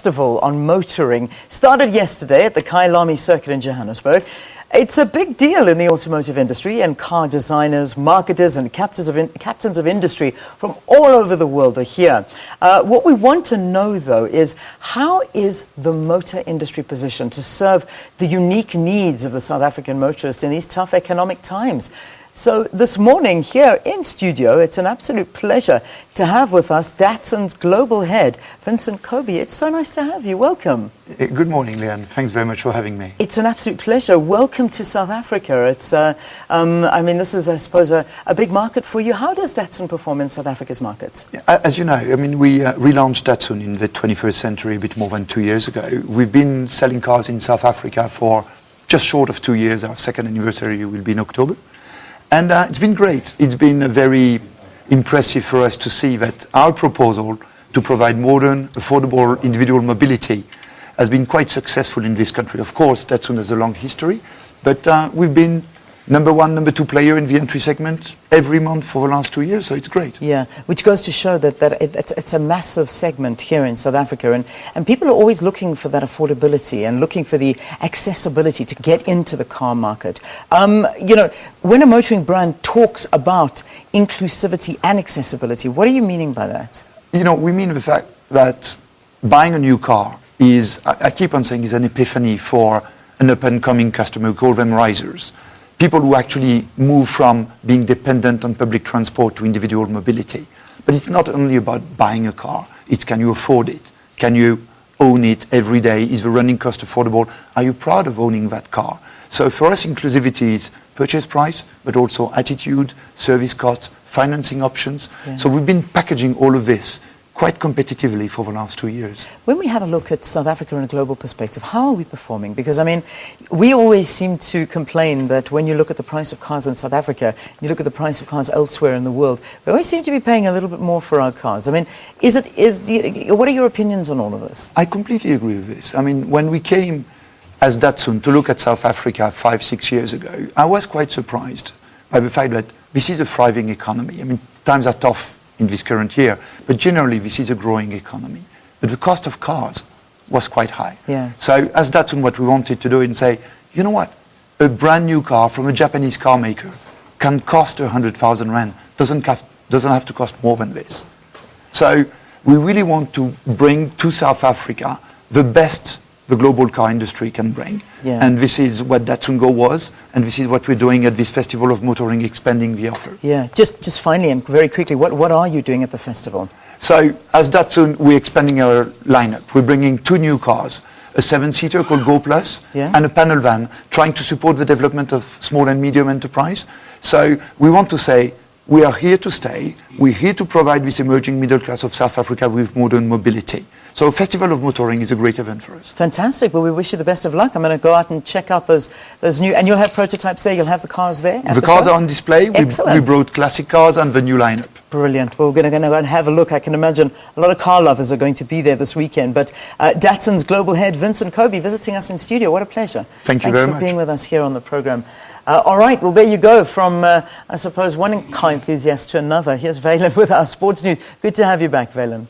festival on motoring started yesterday at the Kyalami circuit in Johannesburg. It's a big deal in the automotive industry, and car designers, marketers and captains of industry from all over the world are here. What we want to know, though, is how is the motor industry positioned to serve the unique needs of the South African motorist in these tough economic times? So this morning here in studio, it's an absolute pleasure to have with us Datsun's global head, Vincent Cobee. It's so nice to have you. Welcome. Good morning, Leanne. Thanks very much for having me. It's an absolute pleasure. Welcome to South Africa. It's, I mean, this is, I suppose, a big market for you. How does Datsun perform in South Africa's markets? As you know, I mean, we relaunched Datsun in the 21st century a bit more than 2 years ago. We've been selling cars in South Africa for just short of 2 years. Our second anniversary will be in October. And it's been great. It's been very impressive for us to see that our proposal to provide modern, affordable individual mobility has been quite successful in this country. Of course, Datsun has a long history, but we've been number one, number two player in the entry segment every month for the last 2 years, so it's great. Yeah, which goes to show that it's a massive segment here in South Africa, and people are always looking for that affordability and looking for the accessibility to get into the car market. You know, when a motoring brand talks about inclusivity and accessibility, what are you meaning by that? You know, we mean the fact that buying a new car is, I keep on saying, is an epiphany for an up-and-coming customer. We call them risers. People who actually move from being dependent on public transport to individual mobility. But it's not only about buying a car, it's can you afford it? Can you own it every day? Is the running cost affordable? Are you proud of owning that car? So for us, inclusivity is purchase price, but also attitude, service costs, financing options. Yeah. So we've been packaging all of this quite competitively for the last 2 years. When we have a look at South Africa in a global perspective, how are we performing? Because, I mean, we always seem to complain that when you look at the price of cars in South Africa, you look at the price of cars elsewhere in the world, we always seem to be paying a little bit more for our cars. I mean, what are your opinions on all of this? I completely agree with this. I mean, when we came as Datsun to look at South Africa 5-6 years ago, I was quite surprised by the fact that this is a thriving economy. I mean, times are tough in this current year, but generally this is a growing economy. But the cost of cars was quite high. Yeah. So as Datsun, what we wanted to do is say, you know what, a brand new car from a Japanese car maker can cost 100,000 rand, doesn't have to cost more than this. So we really want to bring to South Africa the best the global car industry can bring. Yeah. And this is what Datsun Go was, and this is what we're doing at this Festival of Motoring, expanding the offer. Yeah, just finally and very quickly, what are you doing at the festival? So as Datsun, we're expanding our lineup. We're bringing 2 new cars, a 7-seater called Go Plus, yeah, and a panel van, trying to support the development of small and medium enterprise. So we want to say, we are here to stay. We're here to provide this emerging middle class of South Africa with modern mobility. So Festival of Motoring is a great event for us. Fantastic. Well, we wish you the best of luck. I'm going to go out and check out those new, and you'll have prototypes there. You'll have the cars there. The cars are on display. We brought classic cars and the new lineup. Brilliant. Well, we're going to go and have a look. I can imagine a lot of car lovers are going to be there this weekend. But Datsun's global head, Vincent Cobee, visiting us in studio. What a pleasure. Thanks very much. Thanks for being with us here on the program. All right, well, there you go, from, I suppose, one car enthusiast to another. Here's Valen with our sports news. Good to have you back, Valen.